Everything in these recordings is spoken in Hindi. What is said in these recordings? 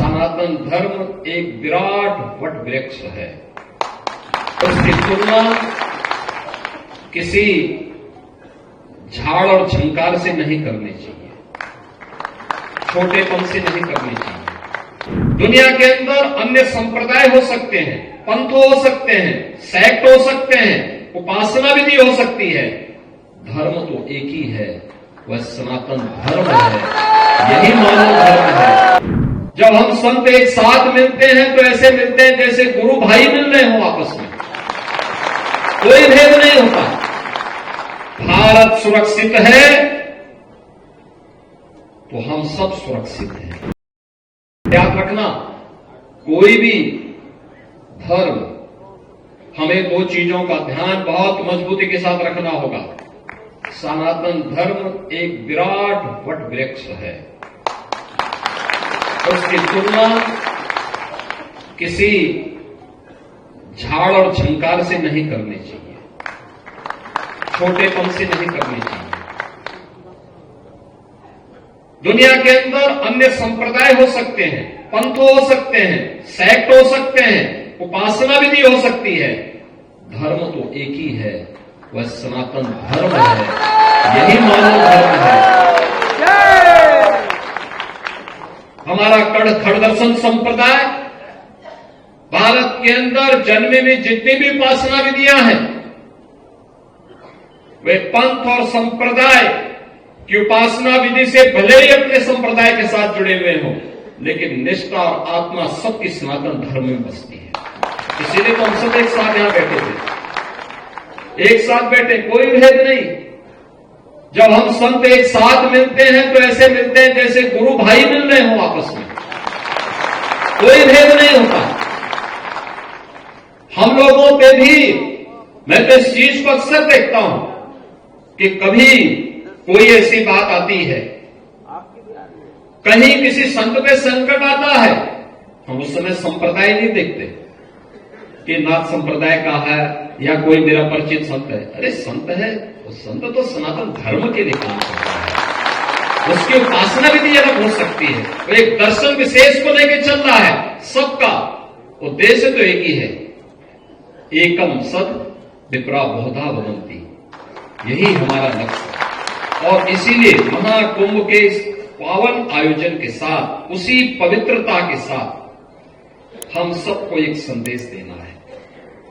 सनातन धर्म एक विराट वट वृक्ष है। उसकी तुलना किसी झाड़ और झंकार से नहीं करनी चाहिए, छोटेपन से नहीं करनी चाहिए। दुनिया के अंदर अन्य संप्रदाय हो सकते हैं, पंथ हो सकते हैं, सेक्ट हो सकते हैं, उपासना विधि हो सकती है, धर्म तो एक ही है, वह सनातन धर्म है। यही मानव धर्म है। जब हम संत एक साथ मिलते हैं तो ऐसे मिलते हैं जैसे गुरु भाई मिल रहे हो आपस में, कोई भेद नहीं होता। भारत सुरक्षित है तो हम सब सुरक्षित हैं। याद रखना, कोई भी धर्म, हमें दो चीजों का ध्यान बहुत मजबूती के साथ रखना होगा। सनातन धर्म एक विराट वट वृक्ष है। उसकी तुलना किसी झाड़ और झंकार से नहीं करनी चाहिए, छोटेपन से नहीं करनी चाहिए। दुनिया के अंदर अन्य संप्रदाय हो सकते हैं, पंथ हो सकते हैं, सेक्ट हो सकते हैं, उपासना विधि हो सकती है, धर्म तो एक ही है, वह सनातन धर्म है। यही मानव धर्म है। हमारा खड़दर्शन संप्रदाय भारत के अंदर जन्मे में जितनी भी उपासना विधियां हैं, वे पंथ और संप्रदाय की उपासना विधि से भले ही अपने संप्रदाय के साथ जुड़े हुए हों, लेकिन निष्ठा और आत्मा सबकी सनातन धर्म में बसती है। इसीलिए तो हम सब एक साथ यहां बैठे थे, एक साथ बैठे, कोई भेद नहीं। जब हम संत एक साथ मिलते हैं तो ऐसे मिलते हैं जैसे गुरु भाई मिल रहे हो आपस में, कोई भेद नहीं होता। हम लोगों पे भी मैं तो इस चीज को अक्सर देखता हूं कि कभी कोई ऐसी बात आती है, कहीं किसी संत पे संकट आता है, हम उस समय संप्रदाय नहीं देखते कि नाथ संप्रदाय का है या कोई मेरा परिचित संत है। अरे संत है, वो संत तो सनातन धर्म के लिए काम करता है, उसकी उपासना विधि अलग हो सकती है, वो एक दर्शन विशेष को लेकर चल रहा है। सबका उद्देश्य तो एक ही है, एकम सद विप्रा बहुधा वदन्ति, यही हमारा लक्ष्य है। और इसीलिए महाकुंभ के इस पावन आयोजन के साथ, उसी पवित्रता के साथ हम सबको एक संदेश देना है,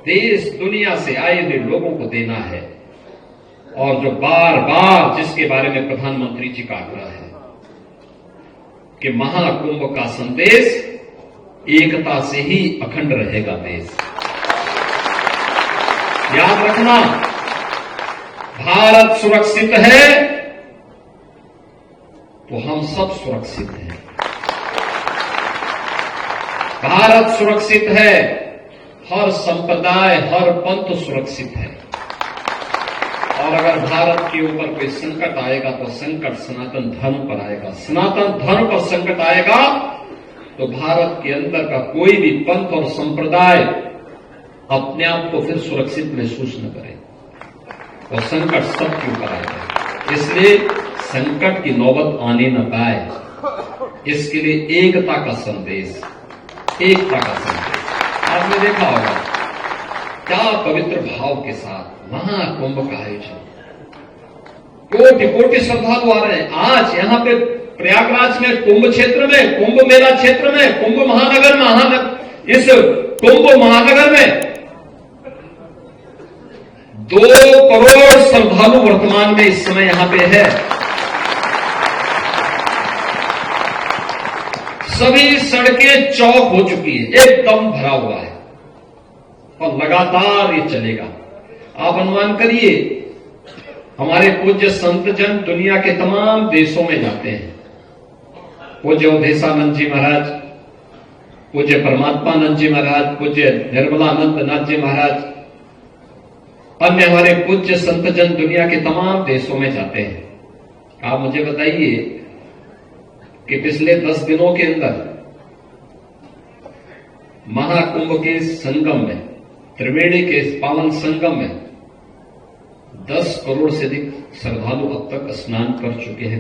देश दुनिया से आए हुए लोगों को देना है। और जो बार बार जिसके बारे में प्रधानमंत्री जी का आग्रह है कि महाकुंभ का संदेश एकता से ही अखंड रहेगा देश। याद रखना, भारत सुरक्षित है तो हम सब सुरक्षित हैं। भारत सुरक्षित है, हर संप्रदाय, हर पंथ सुरक्षित है। और अगर भारत के ऊपर कोई संकट आएगा तो संकट सनातन धर्म पर आएगा। सनातन धर्म पर संकट आएगा तो भारत के अंदर का कोई भी पंथ और संप्रदाय अपने आप को फिर सुरक्षित महसूस न करे, और संकट सबके ऊपर आएगा। इसलिए संकट की नौबत आने न पाए, इसके लिए एकता का संदेश, एकता का संदेश। आपने देखा होगा क्या पवित्र भाव के साथ महाकुंभ का आयोजन, कोटि कोटि श्रद्धालु आ रहे हैं। आज यहां पे प्रयागराज में कुंभ क्षेत्र में, कुंभ मेला क्षेत्र में, कुंभ महानगर, इस कुंभ महानगर में 2 करोड़ श्रद्धालु वर्तमान में इस समय यहां पे है। सभी सड़कें चौक हो चुकी है, एकदम भरा हुआ है, और लगातार ये चलेगा। आप अनुमान करिए, हमारे पूज्य संत जन दुनिया के तमाम देशों में जाते हैं। पूज्य अवधेशानंद जी महाराज, पूज्य परमात्मानंद जी महाराज, पूज्य निर्मलानंद नाथ जी महाराज, अन्य हमारे पूज्य संत जन दुनिया के तमाम देशों में जाते हैं। आप मुझे बताइए कि पिछले 10 दिनों के अंदर महाकुंभ के संगम में, त्रिवेणी के पावन संगम में 10 करोड़ से अधिक श्रद्धालु अब तक स्नान कर चुके हैं।